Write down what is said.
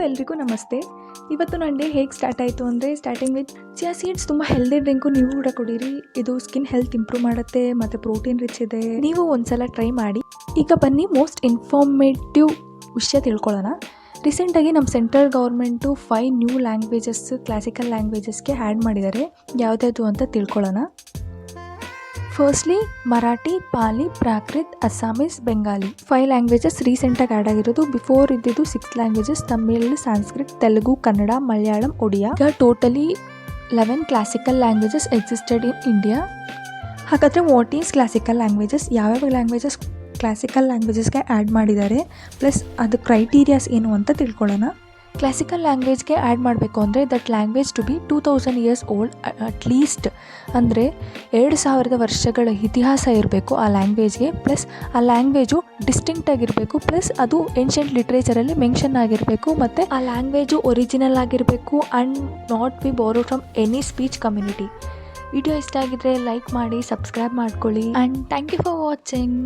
ಎಲ್ರಿಗೂ ನಮಸ್ತೆ. ಇವತ್ತು ನನ್ನ ಡೇ ಹೇಗೆ ಸ್ಟಾರ್ಟ್ ಆಯಿತು ಅಂದರೆ ಸ್ಟಾರ್ಟಿಂಗ್ ವಿತ್ ಚಿಯಾ ಸೀಡ್ಸ್. ತುಂಬ ಹೆಲ್ದಿ ಡ್ರಿಂಕು, ನೀವು ಕೂಡ ಕುಡೀರಿ. ಇದು ಸ್ಕಿನ್ ಹೆಲ್ತ್ ಇಂಪ್ರೂವ್ ಮಾಡುತ್ತೆ ಮತ್ತು ಪ್ರೋಟೀನ್ ರಿಚ್ ಇದೆ. ನೀವು ಒಂದ್ಸಲ ಟ್ರೈ ಮಾಡಿ. ಈಗ ಬನ್ನಿ ಮೋಸ್ಟ್ ಇನ್ಫಾರ್ಮೇಟಿವ್ ವಿಷಯ ತಿಳ್ಕೊಳ್ಳೋಣ. ರೀಸೆಂಟಾಗಿ ನಮ್ಮ central government 5 new languages classical ಲ್ಯಾಂಗ್ವೇಜಸ್ಗೆ ಆ್ಯಡ್ ಮಾಡಿದ್ದಾರೆ. ಯಾವುದ್ಯಾವುದು ಅಂತ ತಿಳ್ಕೊಳ್ಳೋಣ. Firstly Marathi, Pali, Prakrit, Assamese, Bengali 5 languages ರೀಸೆಂಟಾಗಿ ಆ್ಯಡ್ ಆಗಿರೋದು. ಬಿಫೋರ್ ಇದ್ದಿದ್ದು 6 ಲ್ಯಾಂಗ್ವೇಜಸ್: ತಮಿಳ್, ಸಂಸ್ಕೃತ್, ತೆಲುಗು, ಕನ್ನಡ, ಮಲಯಾಳಂ, ಒಡಿಯಾ. ಈಗ totally 11 classical languages existed in India. ಹಾಗಾದರೆ ವಾಟ್ ಈಸ್ ಕ್ಲಾಸಿಕಲ್ ಲ್ಯಾಂಗ್ವೇಜಸ್? ಯಾವ್ಯಾವ ಲ್ಯಾಂಗ್ವೇಜಸ್ ಕ್ಲಾಸಿಕಲ್ ಲ್ಯಾಂಗ್ವೇಜಸ್ಗೆ ಆ್ಯಡ್ ಮಾಡಿದ್ದಾರೆ, ಪ್ಲಸ್ ಅದು ಕ್ರೈಟೀರಿಯಾಸ್ ಏನು ಅಂತ ತಿಳ್ಕೊಳ್ಳೋಣ. ಕ್ಲಾಸಿಕಲ್ ಲ್ಯಾಂಗ್ವೇಜ್ಗೆ ಆ್ಯಡ್ ಮಾಡಬೇಕು ಅಂದರೆ that language to B 2000 years old at least. ಅಂದರೆ 2000 ವರ್ಷಗಳ ಇತಿಹಾಸ ಇರಬೇಕು ಆ ಲ್ಯಾಂಗ್ವೇಜ್ಗೆ. ಪ್ಲಸ್ ಆ ಲ್ಯಾಂಗ್ವೇಜು ಡಿಸ್ಟಿಂಕ್ಟ್ ಆಗಿರಬೇಕು. ಪ್ಲಸ್ ಅದು ಏನ್ಷಿಯಂಟ್ ಲಿಟ್ರೇಚರಲ್ಲಿ ಮೆನ್ಷನ್ ಆಗಿರಬೇಕು. ಮತ್ತು ಆ ಲ್ಯಾಂಗ್ವೇಜು ಒರಿಜಿನಲ್ ಆಗಿರಬೇಕು and not be borrowed from any speech community. Video ಇಷ್ಟ ಆಗಿದ್ರೆ ಲೈಕ್ ಮಾಡಿ, ಸಬ್ಸ್ಕ್ರೈಬ್ ಮಾಡ್ಕೊಳ್ಳಿ and thank you for watching.